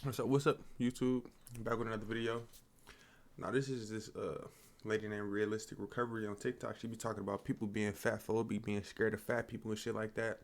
What's up, YouTube? Back with another video. Now this is this lady named Realistic Recovery on TikTok. She be talking about people being fat phobic, being scared of fat people and shit like that.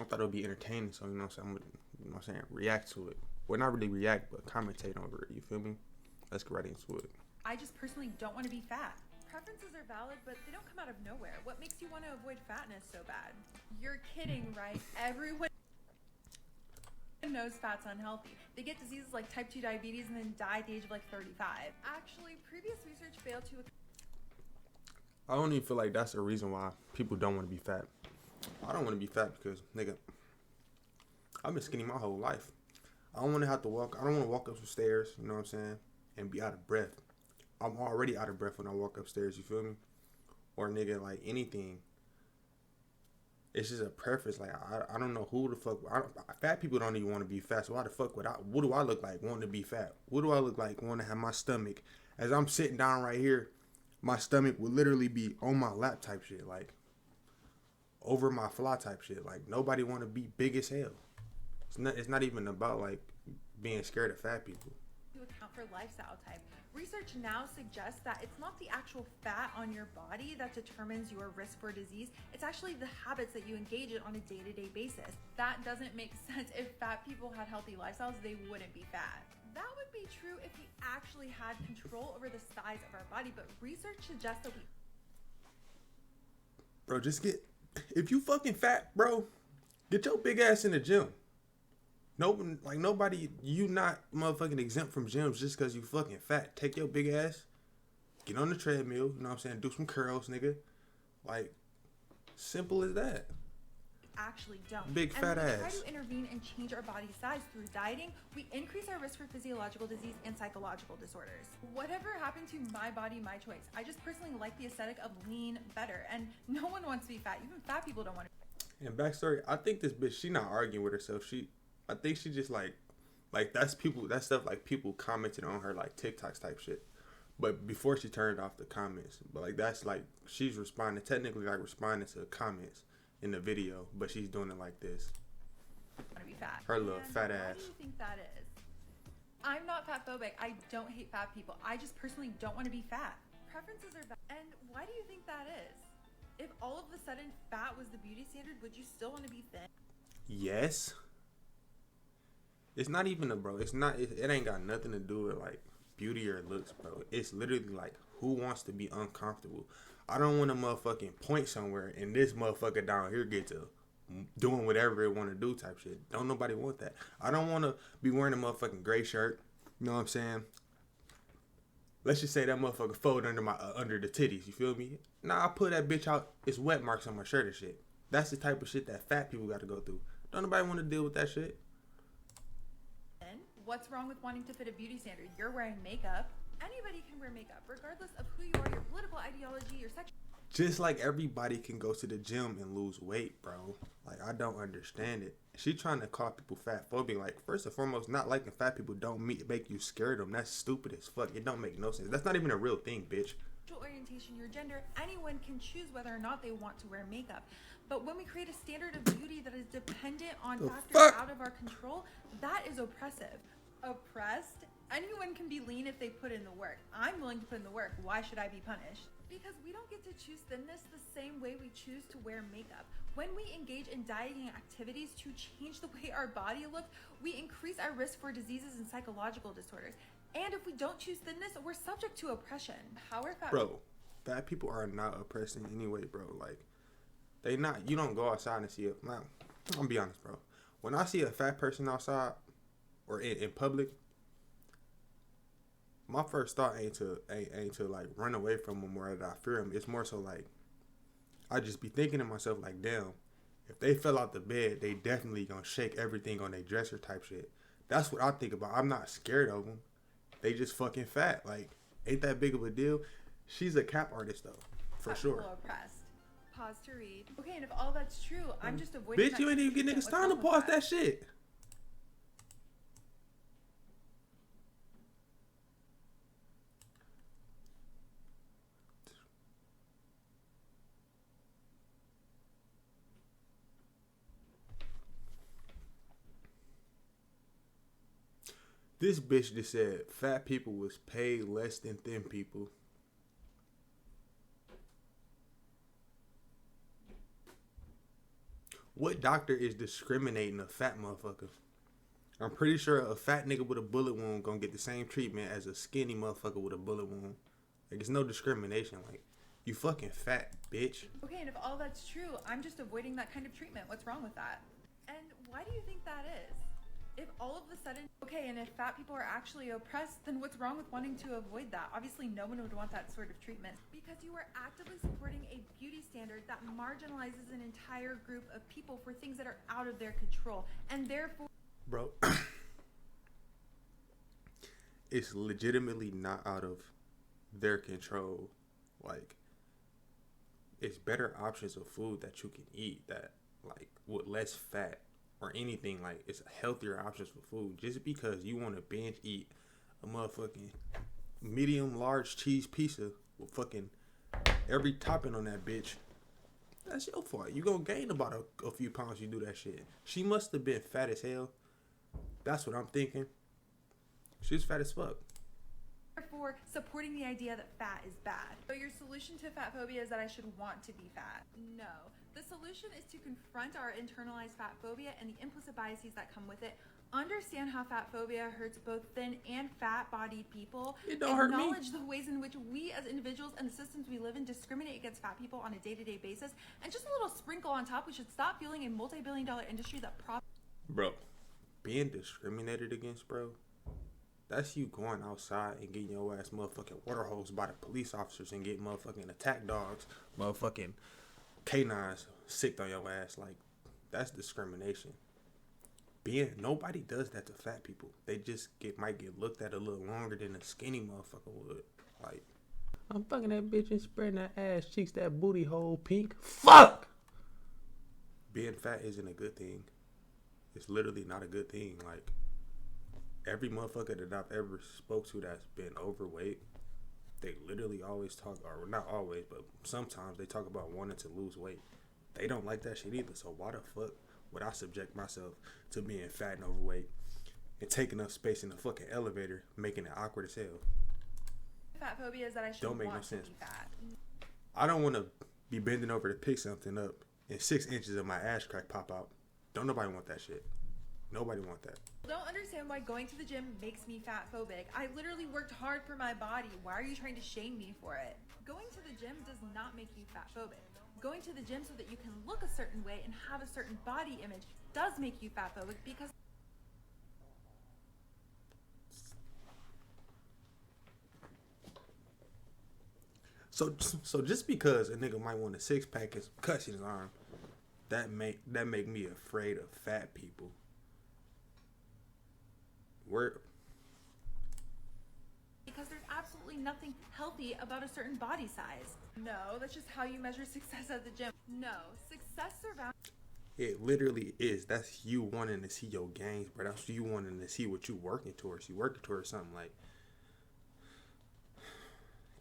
I thought it would be entertaining, so I'm gonna react to it. Well, not really react, but commentate over it. You feel me? Let's get right into it. I just personally don't want to be fat. Preferences are valid, but they don't come out of nowhere. What makes you want to avoid fatness so bad? You're kidding, right? Everyone knows fat's unhealthy. They get diseases like type 2 diabetes and then die at the age of like 35. Actually, previous research failed to... I don't even feel like that's the reason why people don't want to be fat. I don't want to be fat because, nigga, I've been skinny my whole life. I don't want to have to walk. I don't want to walk up some stairs, you know what I'm saying, and be out of breath. I'm already out of breath when I walk upstairs, you feel me? Or, nigga, like anything. It's just a preference. Like, I don't know who the fuck. Fat people don't even want to be fat. So why the fuck would I? What do I look like wanting to be fat? What do I look like wanting to have my stomach? As I'm sitting down right here, my stomach would literally be on my lap type shit. Like, over my fly type shit. Like, nobody want to be big as hell. It's not even about, like, being scared of fat people. To account for lifestyle type. Research now suggests that it's not the actual fat on your body that determines your risk for disease. It's actually the habits that you engage in on a day-to-day basis. That doesn't make sense. If fat people had healthy lifestyles, they wouldn't be fat. That would be true if we actually had control over the size of our body, but research suggests that we... Bro, just get... If you fucking fat, bro, get your big ass in the gym. Nobody, you not motherfucking exempt from gyms just because you fucking fat. Take your big ass, get on the treadmill, you know what I'm saying? Do some curls, nigga. Like, simple as that. Actually don't. Big fat and when ass. we try to intervene and change our body size through dieting, we increase our risk for physiological disease and psychological disorders. Whatever happened to my body, my choice? I just personally like the aesthetic of lean better, and no one wants to be fat. Even fat people don't want to. And backstory, I think this bitch, she not arguing with herself. I think she just like that's stuff like people commented on her like TikToks type shit. But before she turned off the comments, but like that's like she's responding technically like responding to the comments in the video, but she's doing it like this. Want to be fat. Her little fat ass. Why do you think that is? I'm not fat phobic. I don't hate fat people. I just personally don't want to be fat. Preferences are bad. And why do you think that is? If all of a sudden fat was the beauty standard, would you still want to be thin? Yes. It's not even it ain't got nothing to do with like beauty or looks, bro. It's literally like who wants to be uncomfortable. I don't want to motherfucking point somewhere and this motherfucker down here get to doing whatever it want to do type shit. Don't nobody want that. I don't want to be wearing a motherfucking gray shirt. You know what I'm saying? Let's just say that motherfucker fold under the titties. You feel me? Nah, I put that bitch out. It's wet marks on my shirt and shit. That's the type of shit that fat people got to go through. Don't nobody want to deal with that shit. What's wrong with wanting to fit a beauty standard? You're wearing makeup. Anybody can wear makeup, regardless of who you are, your political ideology, your sexual... Just like everybody can go to the gym and lose weight, bro. Like, I don't understand it. She trying to call people fat phobic. Like, first and foremost, not liking fat people don't make you scared of them. That's stupid as fuck. It don't make no sense. That's not even a real thing, bitch. Orientation, your gender, anyone can choose whether or not they want to wear makeup. But when we create a standard of beauty that is dependent on factors out of our control, that is oppressive. Oppressed? Anyone can be lean if they put in the work. I'm willing to put in the work. Why should I be punished? Because we don't get to choose thinness the same way we choose to wear makeup. When we engage in dieting activities to change the way our body looks, we increase our risk for diseases and psychological disorders. And if we don't choose thinness, we're subject to oppression. How are fat... Bro, fat people are not oppressed in any way, bro. Like, they not. You don't go outside and see it. Now, I'm gonna be honest, bro. When I see a fat person outside or in public, my first thought ain't to like run away from them or that I fear them. It's more so like I just be thinking to myself like, damn, if they fell out the bed, they definitely gonna shake everything on their dresser type shit. That's what I think about. I'm not scared of them. They just fucking fat. Like, ain't that big of a deal? She's a cap artist though, for sure. Oppressed. Pause to read. Okay, and if all that's true, I'm just avoiding... Bitch, you ain't even getting niggas time to pause that shit. This bitch just said fat people was paid less than thin people. What doctor is discriminating a fat motherfucker? I'm pretty sure a fat nigga with a bullet wound gonna get the same treatment as a skinny motherfucker with a bullet wound. Like, it's no discrimination. Like, you fucking fat, bitch. Okay, and if all that's true, I'm just avoiding that kind of treatment. What's wrong with that? And why do you think that is? If all of a sudden, okay, and if fat people are actually oppressed, then what's wrong with wanting to avoid that? Obviously, no one would want that sort of treatment because you are actively supporting a beauty standard that marginalizes an entire group of people for things that are out of their control, and therefore... Bro, it's legitimately not out of their control. Like, it's better options of food that you can eat that, like, with less fat or anything. Like, it's healthier options for food. Just because you want to binge eat a motherfucking medium large cheese pizza with fucking every topping on that bitch, that's your fault. You gonna gain about a few pounds you do that shit. She must have been fat as hell. That's what I'm thinking. She's fat as fuck. Therefore, supporting the idea that fat is bad. So your solution to fat phobia is that I should want to be fat? No. The solution is to confront our internalized fat phobia and the implicit biases that come with it. Understand how fat phobia hurts both thin and fat-bodied people. It don't hurt me. Acknowledge the ways in which we as individuals and the systems we live in discriminate against fat people on a day-to-day basis. And just a little sprinkle on top, we should stop fueling a multi-billion-dollar industry that Bro, being discriminated against, bro, that's you going outside and getting your ass motherfucking water hosed by the police officers and getting motherfucking attack dogs, motherfucking canines sicked on your ass. Like, that's discrimination. Nobody does that to fat people. They just might get looked at a little longer than a skinny motherfucker would. Like, I'm fucking that bitch and spreading that ass cheeks, that booty hole pink. Fuck! Being fat isn't a good thing. It's literally not a good thing. Like, every motherfucker that I've ever spoke to that's been overweight, they literally always talk, or not always, but sometimes they talk about wanting to lose weight. They don't like that shit either. So why the fuck would I subject myself to being fat and overweight and taking up space in the fucking elevator, making it awkward as hell? Fat phobia is that I should Don't make want no sense. to be fat. I don't want to be bending over to pick something up and 6 inches of my ass crack pop out. Don't nobody want that shit. Nobody want that. Don't understand why going to the gym makes me fat phobic. I literally worked hard for my body. Why are you trying to shame me for it? Going to the gym does not make you fat phobic. Going to the gym so that you can look a certain way and have a certain body image does make you fat phobic because So just because a nigga might want a 6-pack and some cuts in his arm, that make me afraid of fat people. because there's absolutely nothing healthy about a certain body size. No, that's just how you measure success at the gym. No, success surrounds. It literally is. That's you wanting to see your gains, bro. That's you wanting to see what you working towards. You working towards something like.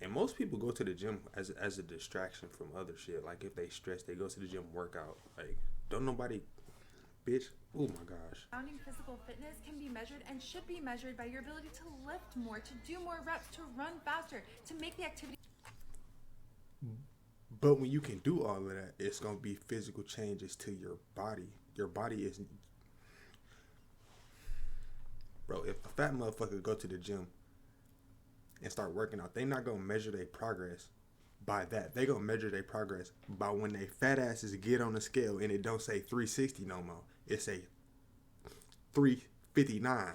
And most people go to the gym as a distraction from other shit. Like, if they stress, they go to the gym, workout. Like, don't nobody, bitch. Oh my gosh. Surrounding physical fitness can be measured and should be measured by your ability to lift more, to do more reps, to run faster, to make the activity. But when you can do all of that, it's gonna be physical changes to your body. Your body is, bro. If a fat motherfucker go to the gym and start working out, they not gonna measure their progress by that. They gonna measure their progress by when they fat asses get on the scale and it don't say 360 no more. It say 359.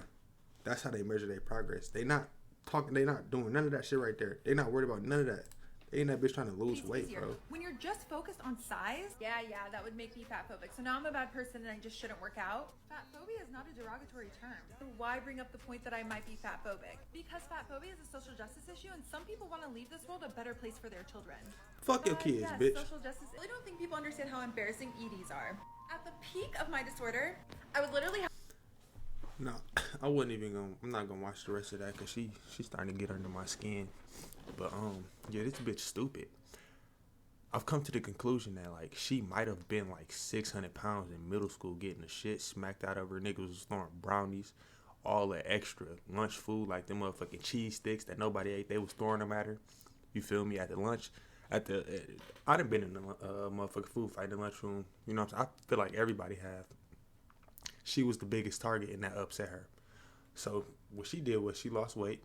That's how they measure their progress. They not talking. They not doing none of that shit right there. They not worried about none of that. They ain't that bitch trying to lose weight, bro. When you're just focused on size, yeah, that would make me fat phobic. So now I'm a bad person and I just shouldn't work out. Fat phobia is not a derogatory term. So why bring up the point that I might be fat phobic? Because fat phobia is a social justice issue and some people want to leave this world a better place for their children. Fuck your kids, yes, bitch. Social justice. I really don't think people understand how embarrassing EDs are. At the peak of my disorder, I would literally have. No, I wasn't even gonna. I'm not gonna watch the rest of that because she's starting to get under my skin. But yeah, this bitch stupid. I've come to the conclusion that like she might have been like 600 pounds in middle school, getting the shit smacked out of her. Niggas was throwing brownies all the extra lunch food, like them motherfucking cheese sticks that nobody ate. They was throwing them at her. You feel me? At the lunch, I done been in the motherfucking food fight in the lunchroom. You know what I'm saying? I feel like everybody have. She was the biggest target, and that upset her. So what she did was she lost weight,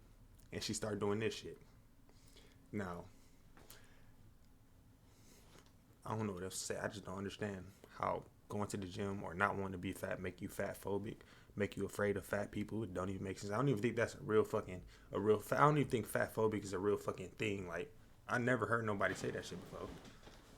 and she started doing this shit. Now, I don't know what else to say. I just don't understand how going to the gym or not wanting to be fat make you fat phobic, make you afraid of fat people. It don't even make sense. I don't even think that's a real I don't even think fat phobic is a real fucking thing. Like, I never heard nobody say that shit before.